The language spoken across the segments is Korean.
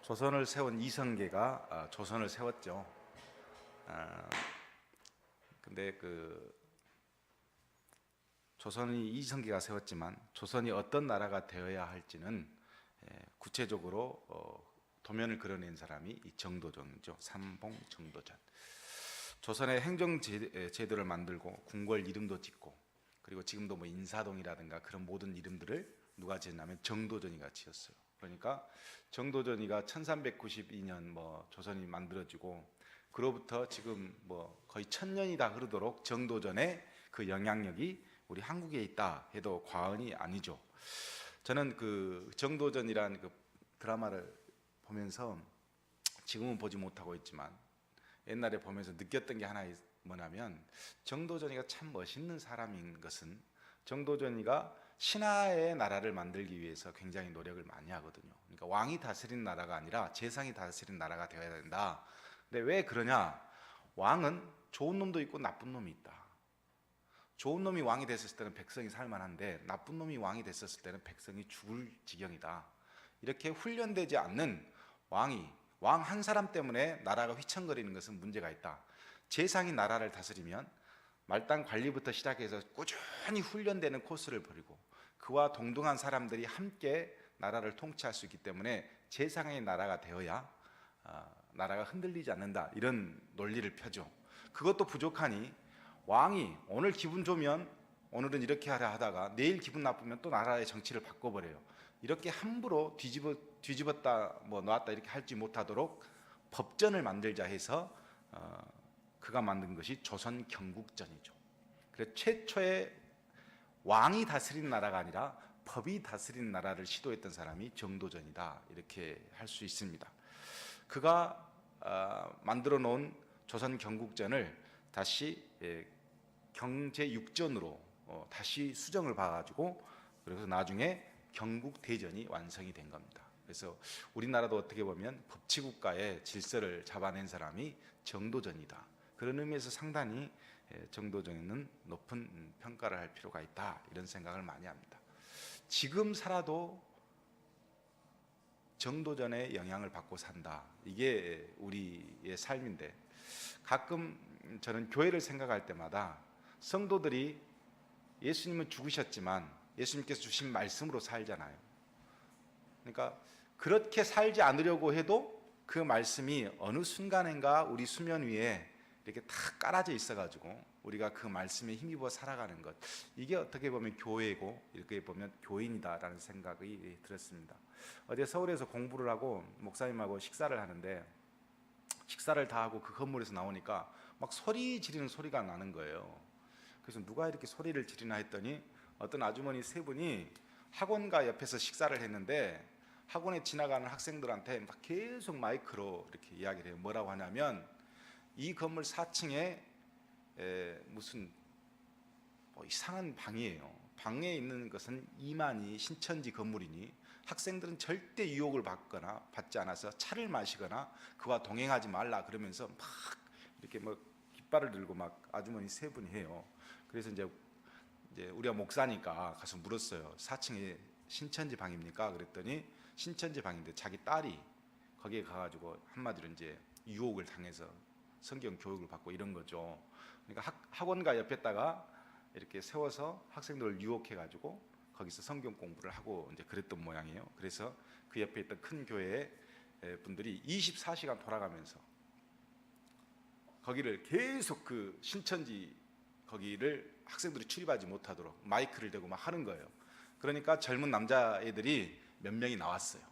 조선을 세운 이성계가 조선을 세웠죠. 근데 조선이 이성계가 세웠지만 조선이 어떤 나라가 되어야 할지는 구체적으로 도면을 그려낸 사람이 이 정도전이죠. 삼봉 정도전. 조선의 행정 제도를 만들고 궁궐 이름도 짓고, 그리고 지금도 뭐 인사동이라든가 그런 모든 이름들을 누가 지었냐면 정도전이가 지었어요. 그러니까 정도전이가 1392년 조선이 만들어지고, 그로부터 지금 거의 1000년이 다 흐르도록 정도전의 그 영향력이 우리 한국에 있다 해도 과언이 아니죠. 저는 그 정도전이라는 그 드라마를 보면서, 지금은 보지 못하고 있지만 옛날에 보면서 느꼈던 게 하나 뭐냐면, 정도전이가 참 멋있는 사람인 것은, 정도전이가 신하의 나라를 만들기 위해서 굉장히 노력을 많이 하거든요. 그러니까 왕이 다스리는 나라가 아니라 재상이 다스리는 나라가 되어야 된다. 근데 왜 그러냐? 왕은 좋은 놈도 있고 나쁜 놈이 있다. 좋은 놈이 왕이 됐을 때는 백성이 살만한데, 나쁜 놈이 왕이 됐을 때는 백성이 죽을 지경이다. 이렇게 훈련되지 않는 왕 한 사람 때문에 나라가 휘청거리는 것은 문제가 있다. 재상이 나라를 다스리면 말단 관리부터 시작해서 꾸준히 훈련되는 코스를 버리고 그와 동등한 사람들이 함께 나라를 통치할 수 있기 때문에 재상의 나라가 되어야 나라가 흔들리지 않는다, 이런 논리를 펴죠. 그것도 부족하니 왕이 오늘 기분 좋으면 오늘은 이렇게 하려 하다가 내일 기분 나쁘면 또 나라의 정치를 바꿔버려요. 이렇게 함부로 뒤집었다 놨다 이렇게 할지 못하도록 법전을 만들자 해서 그가 만든 것이 조선 경국전이죠. 그래서 최초의 왕이 다스리는 나라가 아니라 법이 다스리는 나라를 시도했던 사람이 정도전이다, 이렇게 할 수 있습니다. 그가 만들어 놓은 조선 경국전을 다시 경제육전으로 다시 수정을 봐가지고, 그래서 나중에 경국대전이 완성이 된 겁니다. 그래서 우리나라도 어떻게 보면 법치국가의 질서를 잡아낸 사람이 정도전이다. 그런 의미에서 상당히 정도전에는 높은 평가를 할 필요가 있다, 이런 생각을 많이 합니다. 지금 살아도 정도전의 영향을 받고 산다, 이게 우리의 삶인데, 가끔 저는 교회를 생각할 때마다 성도들이 예수님은 죽으셨지만 예수님께서 주신 말씀으로 살잖아요. 그러니까 그렇게 살지 않으려고 해도 그 말씀이 어느 순간인가 우리 수면 위에 이렇게 탁 깔아져 있어가지고 우리가 그 말씀에 힘입어 살아가는 것, 이게 어떻게 보면 교회고 이렇게 보면 교인이다라는 생각이 들었습니다. 어제 서울에서 공부를 하고 목사님하고 식사를 하는데, 식사를 다 하고 그 건물에서 나오니까 막 소리 지르는 소리가 나는 거예요. 그래서 누가 이렇게 소리를 지르나 했더니 어떤 아주머니 세 분이 학원가 옆에서 식사를 했는데, 학원에 지나가는 학생들한테 막 계속 마이크로 이렇게 이야기를 해요. 뭐라고 하냐면, 이 건물 4층에 무슨 이상한 방이에요. 방에 있는 것은 이만희 신천지 건물이니 학생들은 절대 유혹을 받지 않아서 차를 마시거나 그와 동행하지 말라, 그러면서 막 이렇게 깃발을 들고 막 아주머니 세 분이 해요. 그래서 이제 우리가 목사니까 가서 물었어요. 4층에 신천지 방입니까? 그랬더니 신천지 방인데 자기 딸이 거기에 가가지고 한마디로 이제 유혹을 당해서 성경 교육을 받고 이런 거죠. 그러니까 학원가 옆에다가 이렇게 세워서 학생들을 유혹해가지고 거기서 성경 공부를 하고 이제 그랬던 모양이에요. 그래서 그 옆에 있던 큰 교회 분들이 24시간 돌아가면서 거기를 계속 그 신천지 거기를 학생들이 출입하지 못하도록 마이크를 대고 막 하는 거예요. 그러니까 젊은 남자애들이 몇 명이 나왔어요.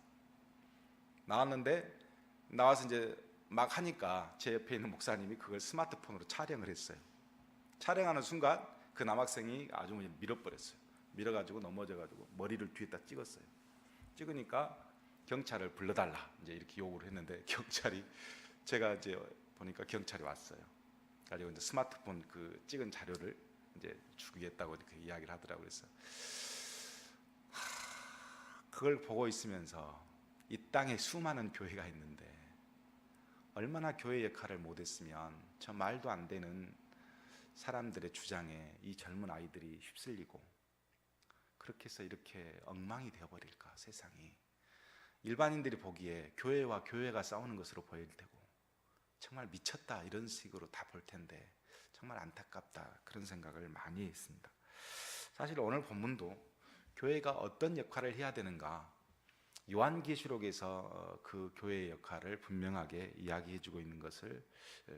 나왔는데 나와서 이제 막 하니까 제 옆에 있는 목사님이 그걸 스마트폰으로 촬영을 했어요. 촬영하는 순간 그 남학생이 아주 밀어버렸어요. 밀어가지고 넘어져가지고 머리를 뒤에다 찍었어요. 찍으니까 경찰을 불러달라 이제 이렇게 요구를 했는데, 경찰이, 제가 이제 보니까 경찰이 왔어요. 가지고 이제 스마트폰 그 찍은 자료를 이제 주겠다고 이렇게 이야기를 하더라고요. 그래서 그걸 보고 있으면서 이 땅에 수많은 교회가 있는데 얼마나 교회 역할을 못했으면 저 말도 안 되는 사람들의 주장에 이 젊은 아이들이 휩쓸리고 그렇게 해서 이렇게 엉망이 되어버릴까, 세상이. 일반인들이 보기에 교회와 교회가 싸우는 것으로 보일 테고 정말 미쳤다 이런 식으로 다 볼 텐데 정말 안타깝다 그런 생각을 많이 했습니다. 사실 오늘 본문도 교회가 어떤 역할을 해야 되는가 요한계시록에서 그 교회의 역할을 분명하게 이야기해주고 있는 것을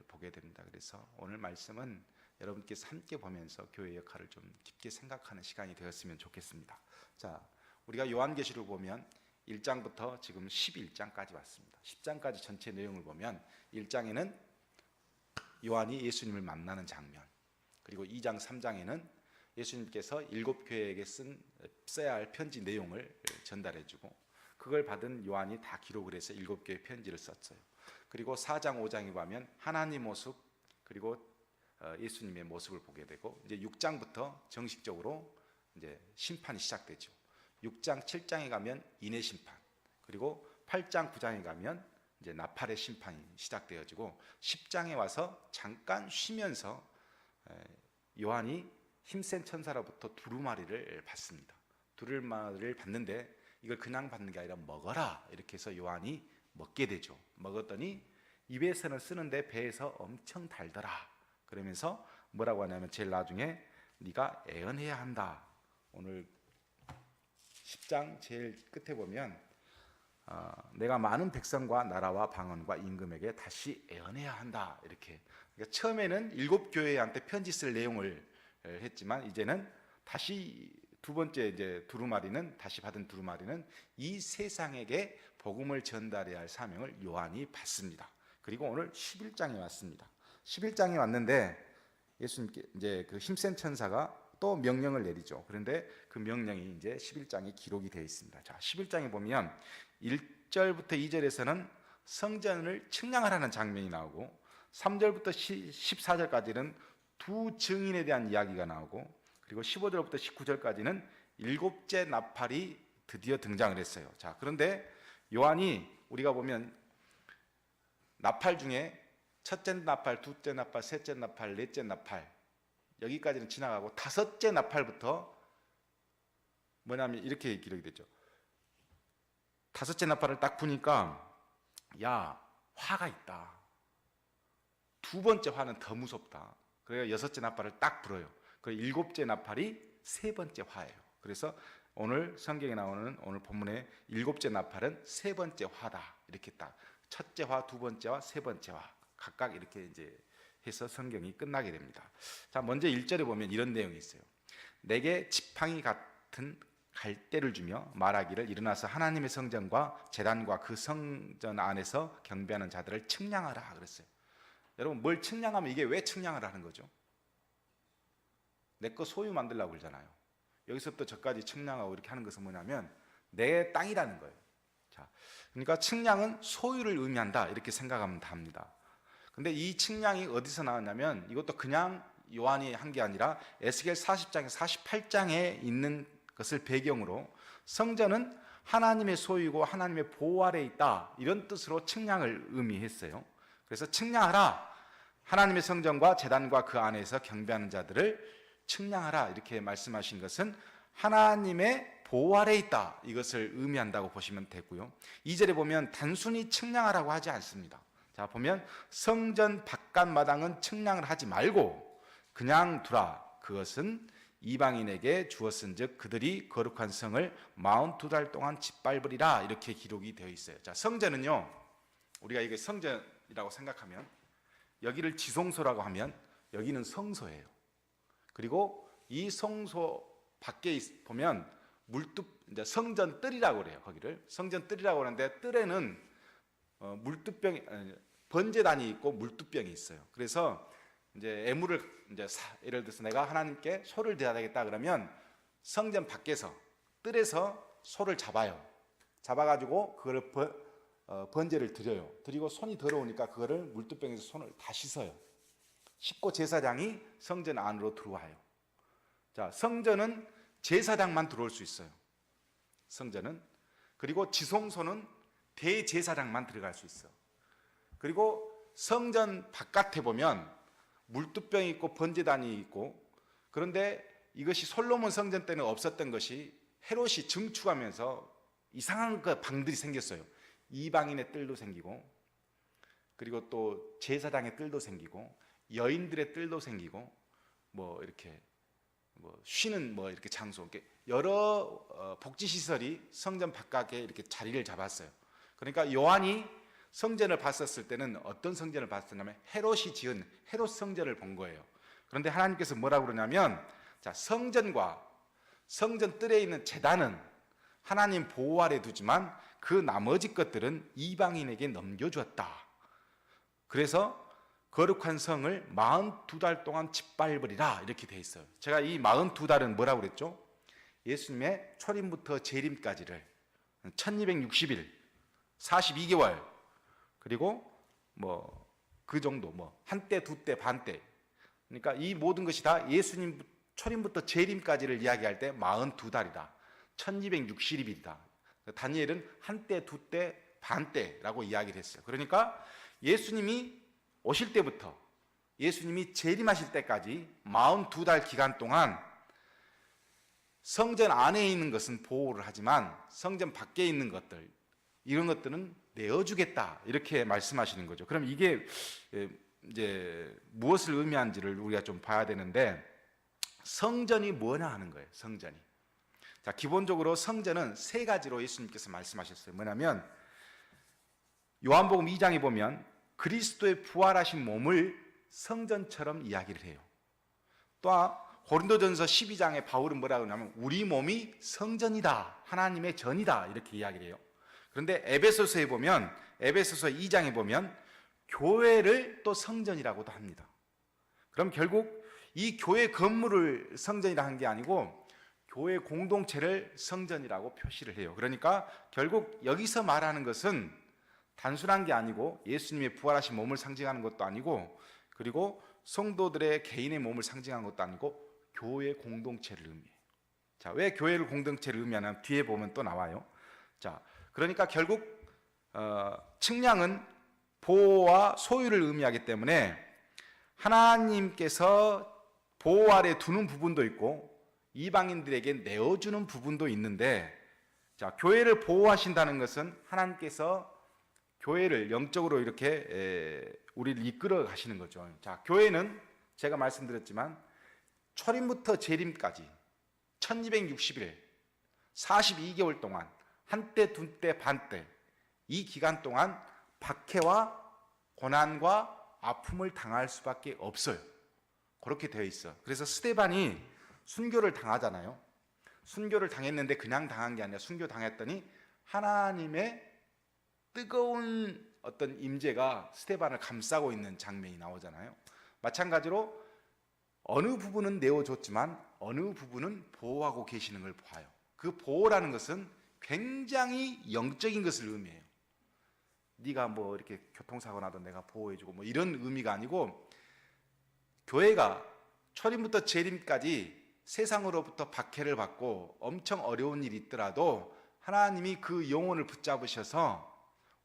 보게 됩니다. 그래서 오늘 말씀은 여러분께서 함께 보면서 교회의 역할을 좀 깊게 생각하는 시간이 되었으면 좋겠습니다. 자, 우리가 요한계시록 보면 1장부터 지금 11장까지 왔습니다. 10장까지 전체 내용을 보면 1장에는 요한이 예수님을 만나는 장면, 그리고 2장, 3장에는 예수님께서 7교회에게 써야 할 편지 내용을 전달해주고 그걸 받은 요한이 다 기록을 해서 7개의 편지를 썼어요. 그리고 4장, 5장에 보면 하나님 모습 그리고 예수님의 모습을 보게 되고 이제 6장부터 정식적으로 이제 심판이 시작되죠. 6장, 7장에 가면 인의 심판, 그리고 8장, 9장에 가면 이제 나팔의 심판이 시작되어지고 10장에 와서 잠깐 쉬면서 요한이 힘센 천사로부터 두루마리를 받습니다. 두루마리를 받는데 이걸 그냥 받는 게 아니라 먹어라 이렇게 해서 요한이 먹게 되죠. 먹었더니 입에서는 쓰는데 배에서 엄청 달더라. 그러면서 뭐라고 하냐면 제일 나중에 네가 애언해야 한다. 오늘 10장 제일 끝에 보면 내가 많은 백성과 나라와 방언과 임금에게 다시 애언해야 한다. 이렇게. 그러니까 처음에는 7교회한테 편지 쓸 내용을 했지만 이제는 다시 두 번째 이제 다시 받은 두루마리는 이 세상에게 복음을 전달해야 할 사명을 요한이 받습니다. 그리고 오늘 11장에 왔습니다. 11장에 왔는데 예수님께 이제 그 힘센 천사가 또 명령을 내리죠. 그런데 그 명령이 이제 11장에 기록이 되어 있습니다. 자, 11장에 보면 1절부터 2절에서는 성전을 측량하라는 장면이 나오고 3절부터 14절까지는 두 증인에 대한 이야기가 나오고 그리고 15절부터 19절까지는 7째 나팔이 드디어 등장을 했어요. 자, 그런데 요한이 우리가 보면 나팔 중에 첫째 나팔, 둘째 나팔, 셋째 나팔, 넷째 나팔 여기까지는 지나가고 다섯째 나팔부터 뭐냐면 이렇게 기록이 됐죠. 다섯째 나팔을 딱 부니까 야, 화가 있다. 두 번째 화는 더 무섭다. 그래서 여섯째 나팔을 딱 불어요. 그리고 7째 나팔이 세 번째 화예요. 그래서 오늘 성경에 나오는 오늘 본문의 7째 나팔은 세 번째 화다. 이렇게 딱 첫째 화, 두 번째 화, 세 번째 화 각각 이렇게 이제 해서 성경이 끝나게 됩니다. 자, 먼저 1절에 보면 이런 내용이 있어요. 내게 지팡이 같은 갈대를 주며 말하기를 일어나서 하나님의 성전과 제단과 그 성전 안에서 경배하는 자들을 측량하라 그랬어요. 여러분 뭘 측량하면 이게 왜 측량을 하는 거죠? 내 거 소유 만들려고 그러잖아요. 여기서부터 저까지 측량하고 이렇게 하는 것은 뭐냐면 내 땅이라는 거예요. 자, 그러니까 측량은 소유를 의미한다 이렇게 생각하면 답니다. 근데 이 측량이 어디서 나왔냐면 이것도 그냥 요한이 한 게 아니라 에스겔 40장에 48장에 있는 것을 배경으로 성전은 하나님의 소유고 하나님의 보호 아래에 있다 이런 뜻으로 측량을 의미했어요. 그래서 측량하라, 하나님의 성전과 제단과 그 안에서 경배하는 자들을 측량하라 이렇게 말씀하신 것은 하나님의 보호 아래에 있다 이것을 의미한다고 보시면 되고요. 2절에 보면 단순히 측량하라고 하지 않습니다. 자, 보면 성전 바깥 마당은 측량을 하지 말고 그냥 두라. 그것은 이방인에게 주었은즉 그들이 거룩한 성을 42달 동안 짓밟으리라 이렇게 기록이 되어 있어요. 자, 성전은요 우리가 이게 성전이라고 생각하면 여기를 지성소라고 하면 여기는 성소예요. 그리고 이 성소 밖에 보면 이제 성전 뜰이라고 그래요. 거기를 성전 뜰이라고 하는데 뜰에는 물두병이 번제단이 있고 물두병이 있어요. 그래서 이제 애물을 이제 예를 들어서 내가 하나님께 소를 드려야 되겠다 그러면 성전 밖에서 뜰에서 소를 잡아요. 잡아가지고 그거를 번제를 드려요. 드리고 손이 더러우니까 그거를 물두병에서 손을 다 씻어요. 씻고 제사장이 성전 안으로 들어와요. 자, 성전은 제사장만 들어올 수 있어요. 성전은. 그리고 지성소는 대제사장만 들어갈 수 있어. 그리고 성전 바깥에 보면 물두병이 있고 번제단이 있고, 그런데 이것이 솔로몬 성전 때는 없었던 것이 헤롯이 증축하면서 이상한 그 방들이 생겼어요. 이방인의 뜰도 생기고, 그리고 또 제사장의 뜰도 생기고, 여인들의 뜰도 생기고, 뭐 이렇게 뭐 쉬는 뭐 이렇게 장소, 이렇게 여러 복지 시설이 성전 바깥에 이렇게 자리를 잡았어요. 그러니까 요한이 성전을 봤었을 때는 어떤 성전을 봤었냐면 헤롯이 지은 헤롯 성전을 본 거예요. 그런데 하나님께서 뭐라고 그러냐면, 자, 성전과 성전 뜰에 있는 제단은 하나님 보호 아래 두지만 그 나머지 것들은 이방인에게 넘겨주었다. 그래서 거룩한 성을 42달 동안 짓밟으리라 이렇게 돼 있어요. 제가 이 42달은 뭐라고 그랬죠? 예수님의 초림부터 재림까지를 1260일 42개월, 그리고 뭐 그 정도, 뭐 한때 두때 반때, 그러니까 이 모든 것이 다 예수님 초림부터 재림까지를 이야기할 때 42달이다 1260일이다. 다니엘은 한때 두때 반때라고 이야기를 했어요. 그러니까 예수님이 오실 때부터 예수님이 재림하실 때까지 42달 기간 동안 성전 안에 있는 것은 보호를 하지만 성전 밖에 있는 것들, 이런 것들은 내어주겠다 이렇게 말씀하시는 거죠. 그럼 이게 이제 무엇을 의미하는지를 우리가 좀 봐야 되는데, 성전이 뭐냐 하는 거예요. 성전이, 자, 기본적으로 성전은 세 가지로 예수님께서 말씀하셨어요. 뭐냐면 요한복음 2장에 보면 그리스도의 부활하신 몸을 성전처럼 이야기를 해요. 또 고린도전서 12장에 바울은 뭐라고 하냐면 우리 몸이 성전이다, 하나님의 전이다 이렇게 이야기를 해요. 그런데 에베소서에 보면, 에베소서 2장에 보면 교회를 또 성전이라고도 합니다. 그럼 결국 이 교회 건물을 성전이라 한 게 아니고 교회 공동체를 성전이라고 표시를 해요. 그러니까 결국 여기서 말하는 것은 단순한 게 아니고 예수님의 부활하신 몸을 상징하는 것도 아니고, 그리고 성도들의 개인의 몸을 상징하는 것도 아니고 교회 공동체를 의미해요. 자, 왜 교회를 공동체를 의미하냐면 뒤에 보면 또 나와요. 자, 그러니까 결국 측량은 보호와 소유를 의미하기 때문에 하나님께서 보호 아래 두는 부분도 있고 이방인들에게 내어주는 부분도 있는데, 자, 교회를 보호하신다는 것은 하나님께서 교회를 영적으로 이렇게 우리를 이끌어 가시는 거죠. 자, 교회는 제가 말씀드렸지만 초림부터 재림까지 1260일 42개월 동안 한때 두때 반때 이 기간 동안 박해와 고난과 아픔을 당할 수밖에 없어요. 그렇게 되어 있어. 그래서 스데반이 순교를 당하잖아요. 순교를 당했는데 그냥 당한 게 아니라 순교 당했더니 하나님의 뜨거운 어떤 임재가 스데반을 감싸고 있는 장면이 나오잖아요. 마찬가지로 어느 부분은 내어줬지만 어느 부분은 보호하고 계시는 걸 봐요. 그 보호라는 것은 굉장히 영적인 것을 의미해요. 네가 뭐 이렇게 교통사고 나도 내가 보호해주고 뭐 이런 의미가 아니고, 교회가 초림부터 재림까지 세상으로부터 박해를 받고 엄청 어려운 일이 있더라도 하나님이 그 영혼을 붙잡으셔서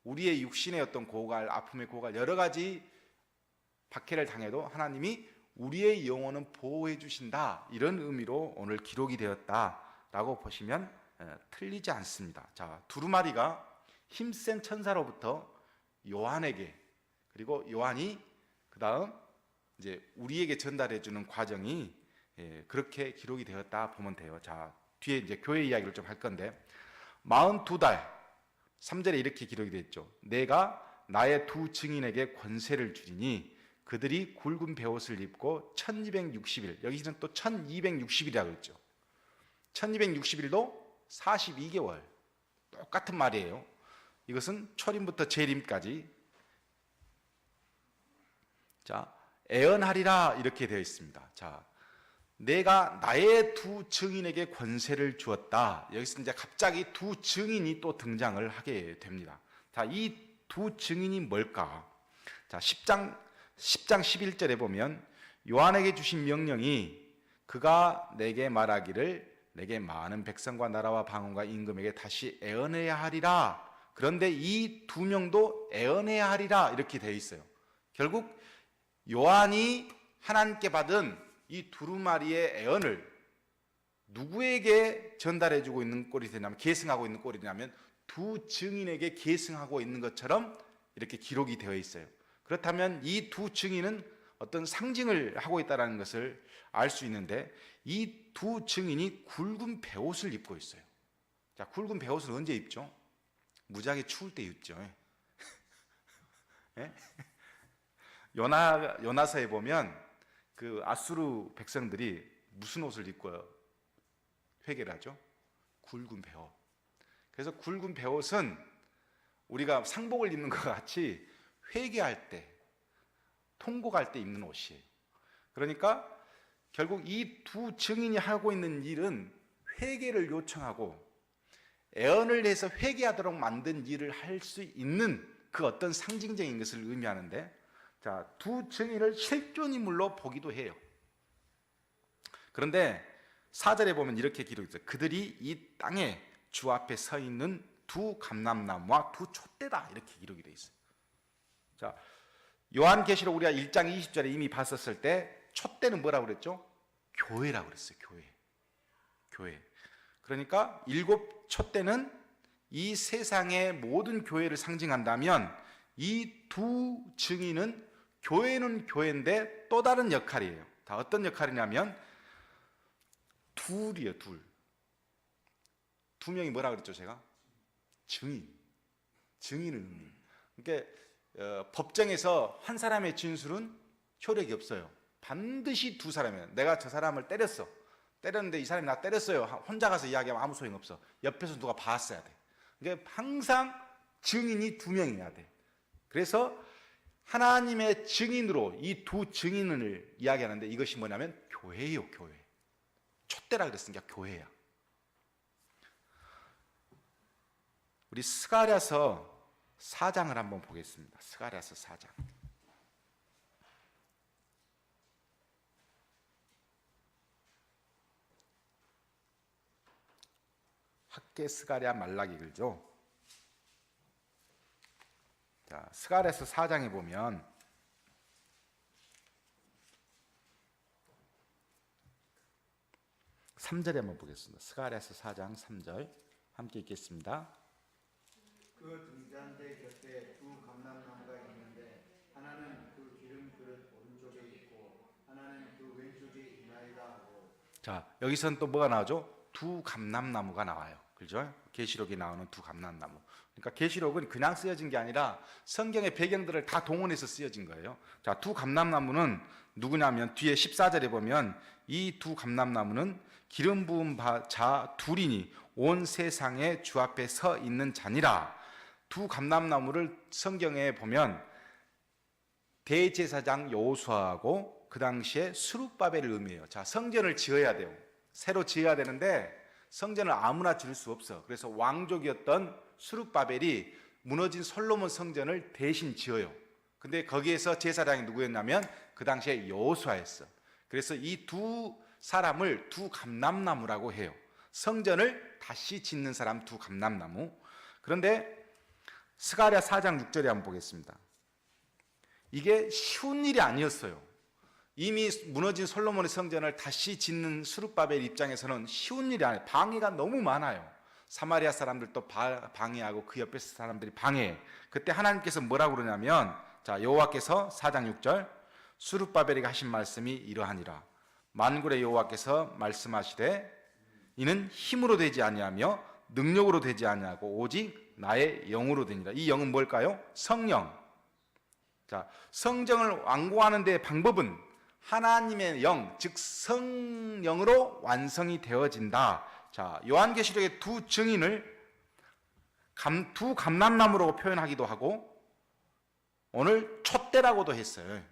우리의 육신의 어떤 고갈, 아픔의 고갈, 여러 가지 박해를 당해도 하나님이 우리의 영혼은 보호해 주신다, 이런 의미로 오늘 기록이 되었다라고 보시면 틀리지 않습니다. 자, 두루마리가 힘센 천사로부터 요한에게, 그리고 요한이 그 다음 이제 우리에게 전달해 주는 과정이 그렇게 기록이 되었다 보면 돼요. 자, 뒤에 이제 교회 이야기를 좀 할 건데 42달 3절에 이렇게 기록이 되어 있죠. 내가 나의 두 증인에게 권세를 주리니 그들이 굵은 베옷을 입고 1260일, 여기는 또 1260일이라고 했죠. 1260일도 42개월 똑같은 말이에요. 이것은 초림부터 재림까지. 자, 애언하리라 이렇게 되어 있습니다. 자, 내가 나의 두 증인에게 권세를 주었다. 여기서 이제 갑자기 두 증인이 또 등장을 하게 됩니다. 자, 이 두 증인이 뭘까? 자, 10장 11절에 보면 요한에게 주신 명령이 그가 내게 말하기를 내게 많은 백성과 나라와 방언과 임금에게 다시 애언해야 하리라. 그런데 이 두 명도 애언해야 하리라 이렇게 되어 있어요. 결국 요한이 하나님께 받은 이 두루마리의 애언을 누구에게 전달해주고 있는 꼴이 되냐면, 계승하고 있는 꼴이 되냐면 두 증인에게 계승하고 있는 것처럼 이렇게 기록이 되어 있어요. 그렇다면 이 두 증인은 어떤 상징을 하고 있다는 것을 알 수 있는데, 이 두 증인이 굵은 베옷을 입고 있어요. 자, 굵은 베옷을 언제 입죠? 무지하게 추울 때 입죠. 예? 요나서에 보면 그 아수르 백성들이 무슨 옷을 입고 회개를 하죠? 굵은 베옷. 그래서 굵은 베옷은 우리가 상복을 입는 것 같이 회개할 때, 통곡할 때 입는 옷이에요. 그러니까 결국 이 두 증인이 하고 있는 일은 회개를 요청하고 애언을 해서 회개하도록 만든 일을 할 수 있는 그 어떤 상징적인 것을 의미하는데, 자, 두 증인을 실존인물로 보기도 해요. 그런데 4절에 보면 이렇게 기록이 있어요. 그들이 이 땅에 주 앞에 서 있는 두 감람나무와 두 촛대다, 이렇게 기록이 되어 있어요. 자, 요한계시록 우리가 1장 20절에 이미 봤었을 때 촛대는 뭐라고 그랬죠? 교회라고 그랬어요. 교회. 그러니까 7 촛대는 이 세상의 모든 교회를 상징한다면, 이 두 증인은 교회는 교회인데 또 다른 역할이에요. 다 어떤 역할이냐면 둘이에요. 두 명이 뭐라 그랬죠? 제가 증인을 의미해요. 그러니까 법정에서 한 사람의 진술은 효력이 없어요. 반드시 두 사람이에요. 내가 저 사람을 때렸는데 이 사람이 나 때렸어요. 혼자 가서 이야기하면 아무 소용없어. 옆에서 누가 봤어야 돼. 그러니까 항상 증인이 2명이어야 돼. 그래서 하나님의 증인으로 이 두 증인을 이야기하는데, 이것이 뭐냐면 교회예요. 교회. 촛대라 그랬으니까 교회야. 우리 스가랴서 4장을 한번 보겠습니다. 스가랴서 4장. 학계, 스가랴, 말라기 글죠. 자, 스가랴서 4장에 보면 (3절에) 한번 보겠습니다. 스가랴서 4장 3절 함께 읽겠습니다. 그 등잔대 곁에 두 감람나무가 있는데 하나는 그 기름 그릇 오른쪽에 있고 하나는 그 왼쪽에 있나이다 하고. 자, 여기서는 또 뭐가 나오죠? 두 감람나무가 나와요. 그렇죠? 계시록에 나오는 두 감람나무. 그러니까 계시록은 그냥 쓰여진 게 아니라 성경의 배경들을 다 동원해서 쓰여진 거예요. 자, 두 감람나무는 누구냐면 뒤에 14절에 보면 이 두 감람나무는 기름 부은 자 둘이니 온 세상에 주 앞에 서 있는 자니라. 두 감람나무를 성경에 보면 대제사장 여호수아하고 그 당시에 스룹바벨을 의미해요. 자, 성전을 지어야 돼요. 새로 지어야 되는데 성전을 아무나 지을 수 없어. 그래서 왕족이었던 스룹바벨이 무너진 솔로몬 성전을 대신 지어요. 근데 거기에서 제사장이 누구였냐면 그 당시에 여호수아였어. 그래서 이 두 사람을 두 감람나무라고 해요. 성전을 다시 짓는 사람 두 감람나무. 그런데 스가랴 4장 6절에 한번 보겠습니다. 이게 쉬운 일이 아니었어요. 이미 무너진 솔로몬의 성전을 다시 짓는 스룹바벨 입장에서는 쉬운 일이 아니에요. 방해가 너무 많아요. 사마리아 사람들도 방해하고 그 옆에 사람들이 방해해. 그때 하나님께서 뭐라고 그러냐면, 자, 여호와께서 4장 6절 스룹바벨에게 하신 말씀이 이러하니라. 만군의 여호와께서 말씀하시되 이는 힘으로 되지 아니하며 능력으로 되지 아니하고 오직 나의 영으로 되니라. 이 영은 뭘까요? 성령. 자, 성전을 완공하는 데 방법은 하나님의 영, 즉 성령으로 완성이 되어진다. 자, 요한계시록의 두 증인을 두 감람나무로 표현하기도 하고 오늘 촛대라고도 했어요.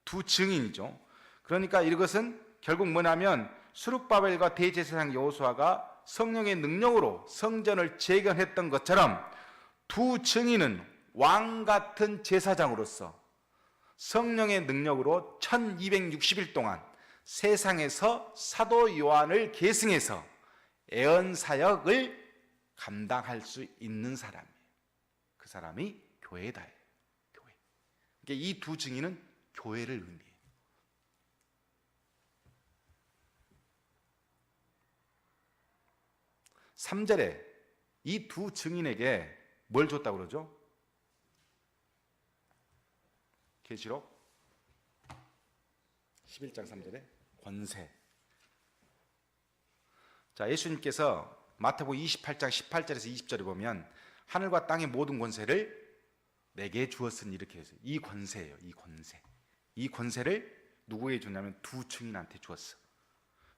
두 증인이죠. 그러니까 이것은 결국 뭐냐면 스룹바벨과 대제사장 여호수아가 성령의 능력으로 성전을 재건했던 것처럼 두 증인은 왕 같은 제사장으로서 성령의 능력으로 1260일 동안 세상에서 사도 요한을 계승해서 애언 사역을 감당할 수 있는 사람이에요. 그 사람이 교회다. 교회. 그러니까 이 두 증인은 교회를 의미해요. 3절에 이 두 증인에게 뭘 줬다고 그러죠? 계시록 11장 3절에 권세. 자, 예수님께서 마태복음 28장 18절에서 20절에 보면 하늘과 땅의 모든 권세를 내게 주었으니 이렇게 해서 이 권세예요. 이 권세. 이 권세를 누구에게 줬냐면 두 증인한테 주었어.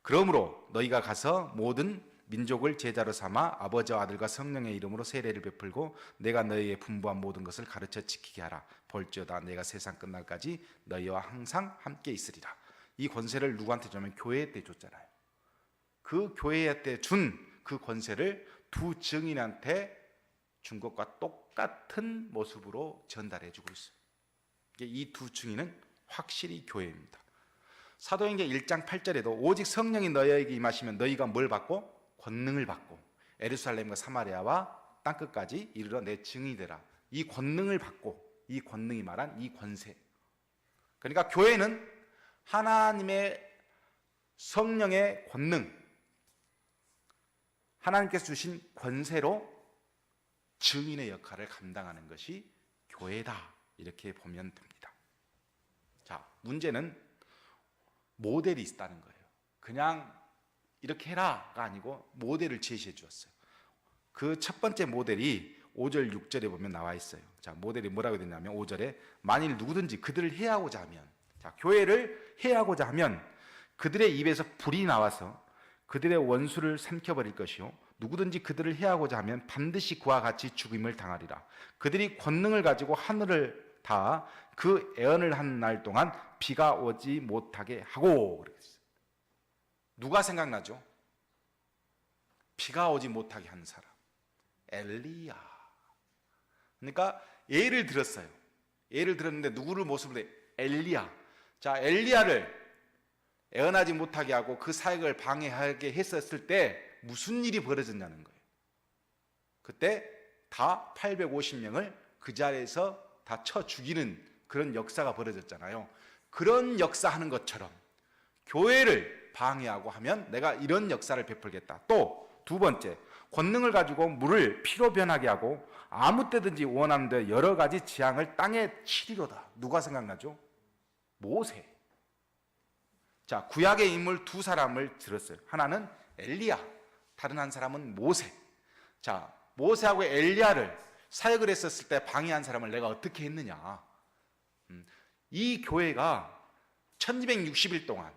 그러므로 너희가 가서 모든 민족을 제자로 삼아 아버지와 아들과 성령의 이름으로 세례를 베풀고 내가 너희에게 분부한 모든 것을 가르쳐 지키게 하라. 볼지어다 내가 세상 끝날까지 너희와 항상 함께 있으리라. 이 권세를 누구한테 주냐면 교회 때 줬잖아요. 그 교회 때 준 그 권세를 두 증인한테 준 것과 똑같은 모습으로 전달해 주고 있어요. 이 두 증인은 확실히 교회입니다. 사도행전 1장 8절에도 오직 성령이 너희에게 임하시면 너희가 뭘 받고? 권능을 받고 예루살렘과 사마리아와 땅끝까지 이르러 내 증인이 되라. 이 권능을 받고, 이 권능이 말한 이 권세. 그러니까 교회는 하나님의 성령의 권능, 하나님께서 주신 권세로 증인의 역할을 감당하는 것이 교회다. 이렇게 보면 됩니다. 자, 문제는 모델이 있다는 거예요. 그냥 이렇게 해라가 아니고 모델을 제시해 주었어요. 그 첫 번째 모델이 5절 6절에 보면 나와 있어요. 자, 모델이 뭐라고 되냐면 5절에 만일 누구든지 그들을 해하고자 하면, 자, 교회를 해하고자 하면 그들의 입에서 불이 나와서 그들의 원수를 삼켜버릴 것이요 누구든지 그들을 해하고자 하면 반드시 그와 같이 죽임을 당하리라. 그들이 권능을 가지고 하늘을 다 그 애언을 한 날 동안 비가 오지 못하게 하고. 그랬어요. 누가 생각나죠? 비가 오지 못하게 한 사람, 엘리야. 그러니까 예를 들었어요. 예를 들었는데 누구를 모습으로? 엘리야. 자, 엘리야를 애언하지 못하게 하고 그 사역을 방해하게 했었을 때 무슨 일이 벌어졌냐는 거예요. 그때 다 850명을 그 자리에서 다 쳐 죽이는 그런 역사가 벌어졌잖아요. 그런 역사하는 것처럼 교회를 방해하고 하면 내가 이런 역사를 베풀겠다. 또 두 번째, 권능을 가지고 물을 피로 변하게 하고 아무 때든지 원하는 데 여러 가지 재앙을 땅에 치리로다. 누가 생각나죠? 모세. 자, 구약의 인물 두 사람을 들었어요. 하나는 엘리야, 다른 한 사람은 모세. 자, 모세하고 엘리야를 사역을 했었을 때 방해한 사람을 내가 어떻게 했느냐. 이 교회가 1260일 동안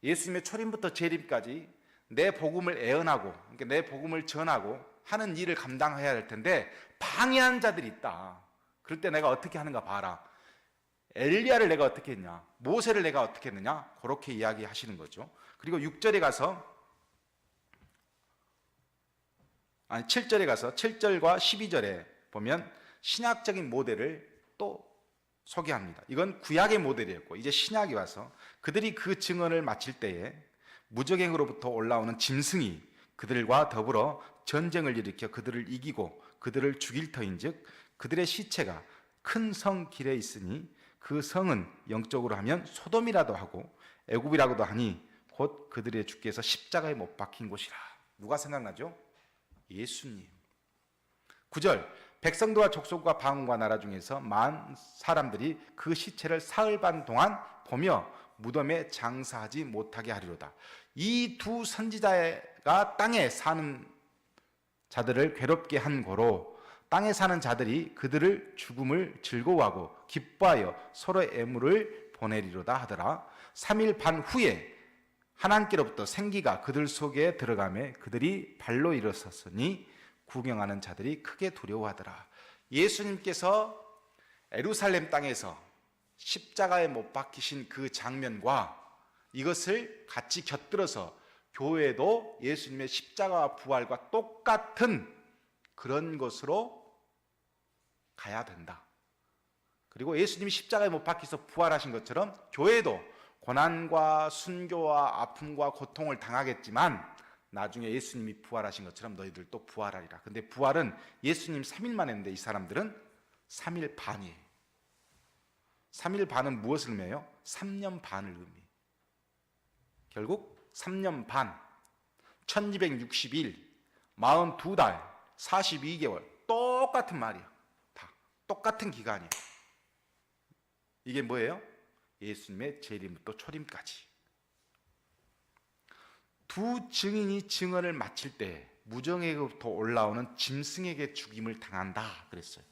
예수님의 초림부터 재림까지 내 복음을 애언하고, 그러니까 내 복음을 전하고 하는 일을 감당해야 할 텐데 방해한 자들이 있다. 그럴 때 내가 어떻게 하는가 봐라. 엘리야를 내가 어떻게 했냐, 모세를 내가 어떻게 했느냐, 그렇게 이야기하시는 거죠. 그리고 6절에 가서 7절에 가서 7절과 12절에 보면 신약적인 모델을 또 소개합니다. 이건 구약의 모델이었고 이제 신약이 와서 그들이 그 증언을 마칠 때에 무적행으로부터 올라오는 짐승이 그들과 더불어 전쟁을 일으켜 그들을 이기고 그들을 죽일 터인즉 그들의 시체가 큰 성 길에 있으니 그 성은 영적으로 하면 소돔이라도 하고 애굽이라고도 하니 곧 그들의 주께서 십자가에 못 박힌 곳이라. 누가 생각나죠? 예수님. 9절, 백성도와 족속과 방언과 나라 중에서 많은 사람들이 그 시체를 사흘 반 동안 보며 무덤에 장사하지 못하게 하리로다. 이 두 선지자가 땅에 사는 자들을 괴롭게 한 고로 땅에 사는 자들이 그들을 죽음을 즐거워하고 기뻐하여 서로의 애물을 보내리로다 하더라. 3일 반 후에 하나님께로부터 생기가 그들 속에 들어가매 그들이 발로 일어섰으니 구경하는 자들이 크게 두려워하더라. 예수님께서 예루살렘 땅에서 십자가에 못 박히신 그 장면과 이것을 같이 곁들여서 교회도 예수님의 십자가와 부활과 똑같은 그런 것으로 가야 된다. 그리고 예수님이 십자가에 못 박혀서 부활하신 것처럼 교회도 고난과 순교와 아픔과 고통을 당하겠지만 나중에 예수님이 부활하신 것처럼 너희들도 부활하리라. 근데 부활은 예수님 3일만 했는데 이 사람들은 3일 반이에요. 3일 반은 무엇을 의미해요? 3년 반을 의미해요. 결국 3년 반, 1260일 42달, 42개월 똑같은 말이야. 다 똑같은 기간이야. 이게 뭐예요? 예수님의 재림부터 초림까지. 두 증인이 증언을 마칠 때 무정에게부터 올라오는 짐승에게 죽임을 당한다 그랬어요.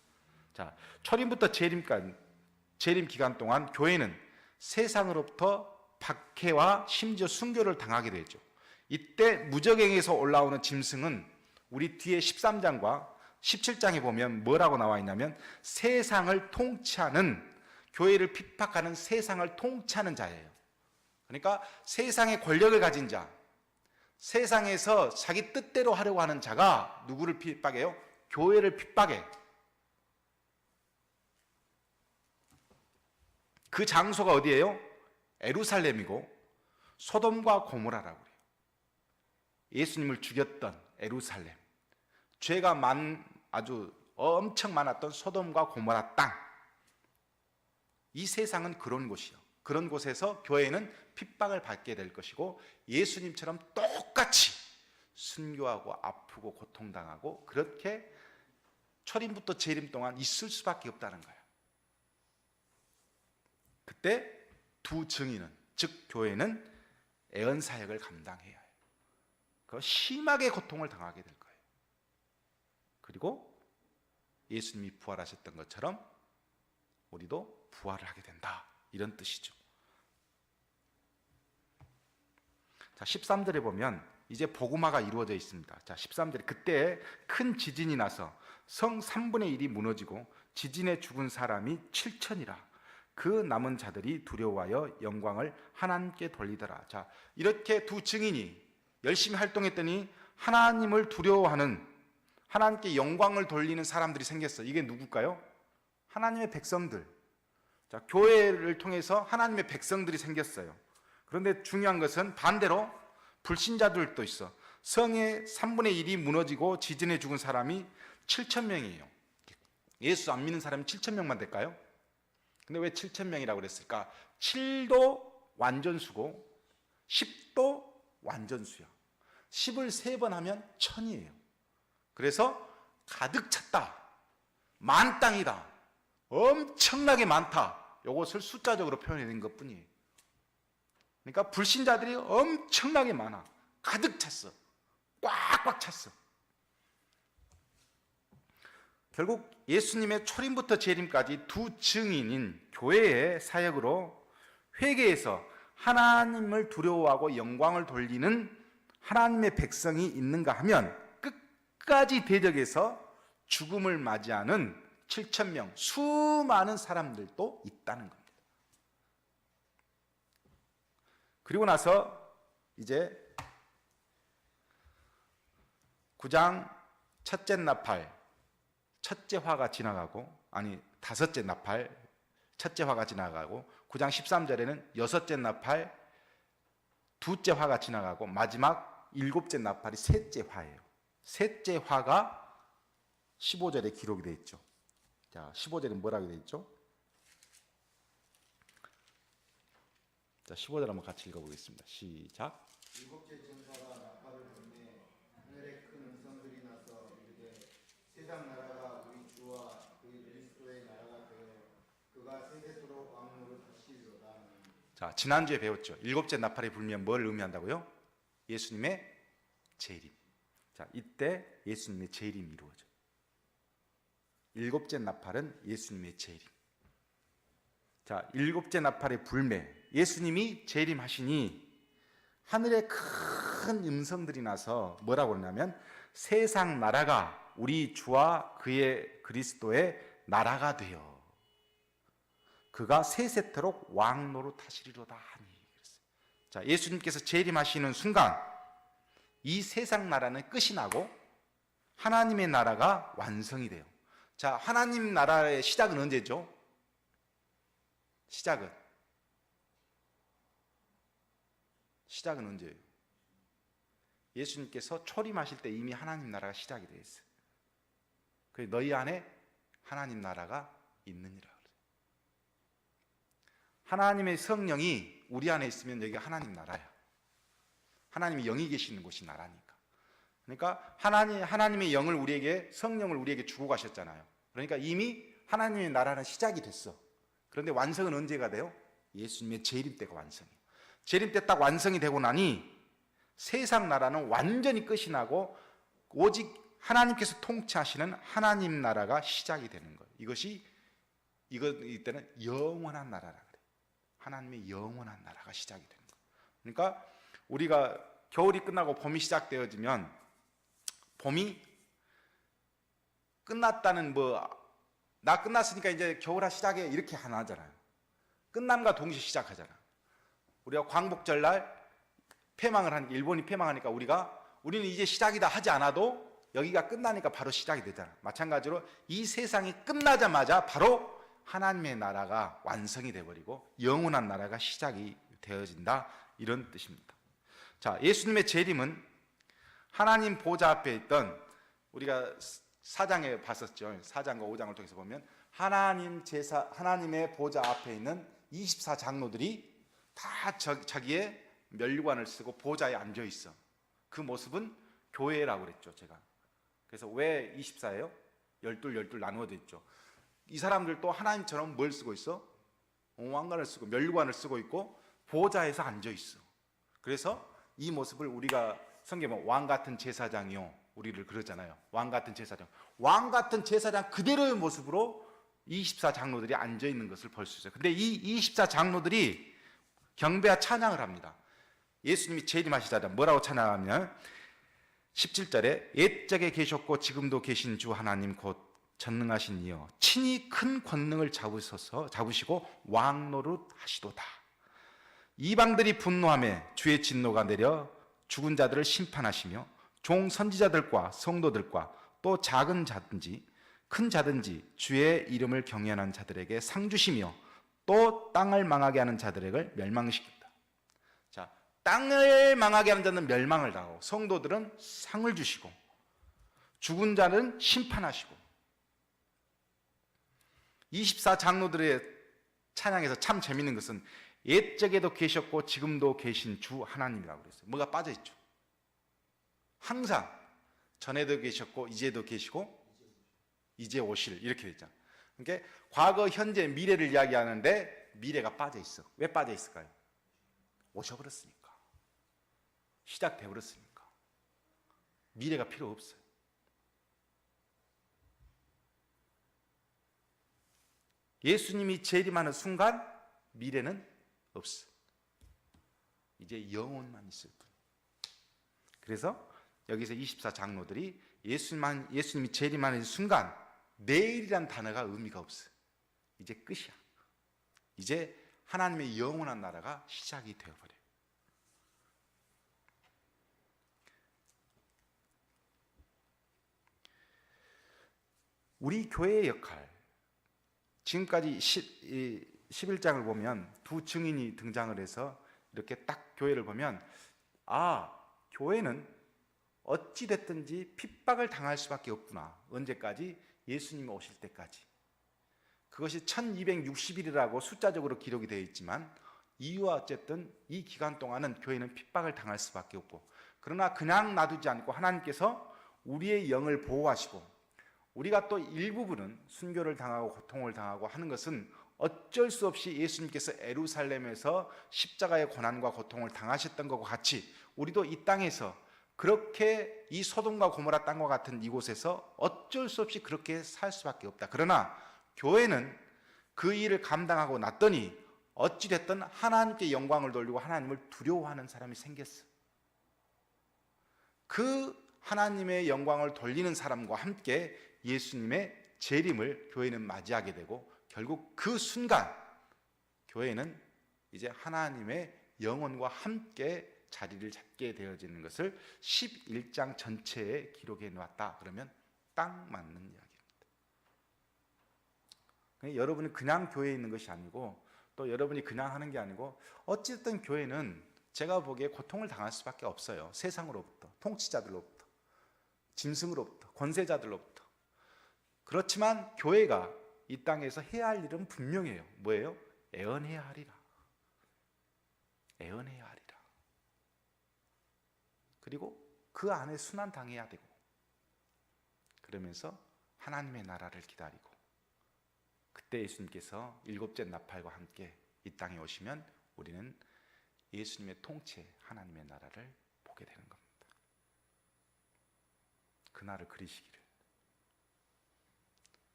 자, 초림부터 재림까지, 재림 기간 동안 교회는 세상으로부터 박해와 심지어 순교를 당하게 되죠. 이때 무적행에서 올라오는 짐승은 우리 뒤에 13장과 17장에 보면 뭐라고 나와 있냐면 세상을 통치하는, 교회를 핍박하는 세상을 통치하는 자예요. 그러니까 세상의 권력을 가진 자, 세상에서 자기 뜻대로 하려고 하는 자가 누구를 핍박해요? 교회를 핍박해. 그 장소가 어디예요? 예루살렘이고 소돔과 고모라라고 그래요. 예수님을 죽였던 예루살렘, 죄가 아주 엄청 많았던 소돔과 고모라 땅, 이 세상은 그런 곳이요. 그런 곳에서 교회는 핍박을 받게 될 것이고 예수님처럼 똑같이 순교하고 아프고 고통당하고 그렇게 초림부터 재림 동안 있을 수밖에 없다는 거예요. 그때 두 증인은, 즉 교회는 애언 사역을 감당해야 해요. 그 심하게 고통을 당하게 될 거예요. 그리고 예수님이 부활하셨던 것처럼 우리도 부활을 하게 된다, 이런 뜻이죠. 자, 13절에 보면 이제 복음화가 이루어져 있습니다. 자, 13절에 그때 큰 지진이 나서 성 3분의 1이 무너지고 지진에 죽은 사람이 7천이라. 그 남은 자들이 두려워하여 영광을 하나님께 돌리더라. 자, 이렇게 두 증인이 열심히 활동했더니 하나님을 두려워하는, 하나님께 영광을 돌리는 사람들이 생겼어요. 이게 누굴까요? 하나님의 백성들. 자, 교회를 통해서 하나님의 백성들이 생겼어요. 그런데 중요한 것은 반대로 불신자들도 있어. 성의 3분의 1이 무너지고 지진에 죽은 사람이 7천 명이에요. 예수 안 믿는 사람이 7천 명만 될까요? 근데 왜 7천 명이라고 그랬을까? 7도 완전수고 10도 완전수야. 10을 3번 하면 1000이에요. 그래서 가득 찼다, 만땅이다, 엄청나게 많다, 이것을 숫자적으로 표현해낸 것뿐이에요. 그러니까 불신자들이 엄청나게 많아. 가득 찼어. 꽉꽉 찼어. 결국 예수님의 초림부터 재림까지 두 증인인 교회의 사역으로 회개해서 하나님을 두려워하고 영광을 돌리는 하나님의 백성이 있는가 하면 끝까지 대적해서 죽음을 맞이하는 7천 명, 수많은 사람들도 있다는 겁니다. 그리고 나서 이제 9장 첫째 나팔, 첫째 화가 지나가고, 아니 다섯째 나팔, 첫째 화가 지나가고 9장 13절에는 여섯째 나팔, 두째 화가 지나가고 마지막 일곱째 나팔이 셋째 화예요. 셋째 화가 15절에 기록이 되어 있죠. 자, 15절에 뭐라고 되어 있죠? 자, 15절 한번 같이 읽어보겠습니다. 시작. 일곱째 천사가 나팔을 불매 하늘에 큰 음성들이 나서 이르되 세상 나라가 우리 주와 그의 그리스도의 나라가 되어 그가 세세토록 왕노로 다스리리로다. 자, 지난주에 배웠죠. 일곱째 나팔이 불면 뭘 의미한다고요? 예수님의 재림. 자, 이때 예수님의 재림이 이루어져요. 일곱째 나팔은 예수님의 재림. 자, 일곱째 나팔의 불매, 예수님이 재림하시니 하늘에 큰 음성들이 나서 뭐라고 그러냐면 세상 나라가 우리 주와 그의 그리스도의 나라가 되어 그가 세세토록 왕노로 타시리로다 하니. 자, 예수님께서 재림하시는 순간 이 세상 나라는 끝이 나고 하나님의 나라가 완성이 돼요. 자, 하나님 나라의 시작은 언제죠? 시작은 언제예요? 예수님께서 초림하실 때 이미 하나님 나라가 시작이 되어 있어요. 그래서 너희 안에 하나님 나라가 있느니라. 하나님의 성령이 우리 안에 있으면 여기가 하나님 나라야. 하나님이 영이 계시는 곳이 나라니까. 그러니까 하나님의 영을 우리에게, 성령을 우리에게 주고 가셨잖아요. 그러니까 이미 하나님의 나라는 시작이 됐어. 그런데 완성은 언제가 돼요? 예수님의 재림 때가 완성이에요. 재림 때 딱 완성이 되고 나니 세상 나라는 완전히 끝이 나고 오직 하나님께서 통치하시는 하나님 나라가 시작이 되는 거예요. 이때는 영원한 나라라 그래요. 하나님의 영원한 나라가 시작이 되는 거예요. 그러니까 우리가 겨울이 끝나고 봄이 시작되어지면, 봄이 끝났다는 나 끝났으니까 이제 겨울아 시작해 이렇게 안 하잖아요. 끝남과 동시에 시작하잖아. 우리가 광복절날 일본이 패망하니까 우리는 이제 시작이다 하지 않아도 여기가 끝나니까 바로 시작이 되잖아. 마찬가지로 이 세상이 끝나자마자 바로 하나님의 나라가 완성이 되어버리고 영원한 나라가 시작이 되어진다, 이런 뜻입니다. 자, 예수님의 재림은 하나님 보좌 앞에 있던, 우리가 4장에 봤었죠. 4장과 5장을 통해서 보면 하나님의 보좌 앞에 있는 24장로들이 다 자기의 면류관을 쓰고 보좌에 앉아 있어. 그 모습은 교회라고 그랬죠, 제가. 그래서 왜 24예요? 12 나누어져 있죠. 이 사람들도 하나님처럼 뭘 쓰고 있어? 왕관을 쓰고 면류관을 쓰고 있고 보좌에서 앉아 있어. 그래서 이 모습을 우리가 성경에 왕 같은 제사장이요, 우리를 그러잖아요. 왕 같은 제사장. 왕 같은 제사장 그대로의 모습으로 24장로들이 앉아 있는 것을 볼 수 있어요. 근데 이 24장로들이 경배와 찬양을 합니다. 예수님이 재림하시자마자 뭐라고 찬양하면 17절에 옛적에 계셨고 지금도 계신 주 하나님 곧 전능하신 이여 친히 큰 권능을 잡으시고 왕노릇 하시도다. 이방들이 분노하며 주의 진노가 내려 죽은 자들을 심판하시며 종 선지자들과 성도들과 또 작은 자든지 큰 자든지 주의 이름을 경외하는 자들에게 상 주시며 또 땅을 망하게 하는 자들에게 멸망시킵니다. 자, 땅을 망하게 하는 자는 멸망을 당하고 성도들은 상을 주시고 죽은 자는 심판하시고, 24장로들의 찬양에서 참 재밌는 것은 옛적에도 계셨고 지금도 계신 주 하나님이라고 그랬어요. 뭐가 빠져있죠. 항상 전에도 계셨고 이제도 계시고 이제 오실, 이렇게 됐잖아요. 그러니까 과거, 현재, 미래를 이야기하는데 미래가 빠져있어. 왜 빠져있을까요? 오셔버렸으니까. 시작되어버렸으니까. 미래가 필요 없어요. 예수님이 재림하는 순간 미래는 없어. 이제 영혼만 있을 뿐. 그래서 여기서 24장로들이 예수님이 재림하는 순간 내일이란 단어가 의미가 없어. 이제 끝이야. 이제 하나님의 영원한 나라가 시작이 되어버려요. 우리 교회의 역할, 지금까지 11장을 보면 두 증인이 등장을 해서 이렇게 딱 교회를 보면, 교회는 어찌 됐든지 핍박을 당할 수밖에 없구나. 언제까지? 예수님이 오실 때까지. 그것이 1260일이라고 숫자적으로 기록이 되어 있지만 이유와 어쨌든 이 기간 동안은 교회는 핍박을 당할 수밖에 없고, 그러나 그냥 놔두지 않고 하나님께서 우리의 영을 보호하시고, 우리가 또 일부분은 순교를 당하고 고통을 당하고 하는 것은 어쩔 수 없이 예수님께서 예루살렘에서 십자가의 고난과 고통을 당하셨던 것과 같이 우리도 이 땅에서 그렇게 이 소돔과 고모라 땅과 같은 이곳에서 어쩔 수 없이 그렇게 살 수밖에 없다. 그러나 교회는 그 일을 감당하고 났더니 어찌됐든 하나님께 영광을 돌리고 하나님을 두려워하는 사람이 생겼어. 그 하나님의 영광을 돌리는 사람과 함께 예수님의 재림을 교회는 맞이하게 되고, 결국 그 순간 교회는 이제 하나님의 영혼과 함께 자리를 잡게 되어지는 것을 11장 전체에 기록해 놓았다. 그러면 딱 맞는 이야기입니다. 여러분이 그냥 교회에 있는 것이 아니고, 또 여러분이 그냥 하는 게 아니고, 어쨌든 교회는 제가 보기에 고통을 당할 수밖에 없어요. 세상으로부터, 통치자들로부터, 짐승으로부터, 권세자들로부터. 그렇지만 교회가 이 땅에서 해야 할 일은 분명해요. 뭐예요? 애언해야 하리라. 애언해야 하리라. 그리고 그 안에 순환당해야 되고, 그러면서 하나님의 나라를 기다리고, 그때 예수님께서 일곱째 나팔과 함께 이 땅에 오시면 우리는 예수님의 통치, 하나님의 나라를 보게 되는 겁니다. 그날을 그리시기를.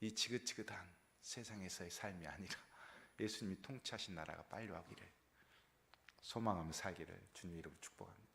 이 지긋지긋한 세상에서의 삶이 아니라 예수님이 통치하신 나라가 빨리 와기를 소망하며 살기를 주님 이름으로 축복합니다.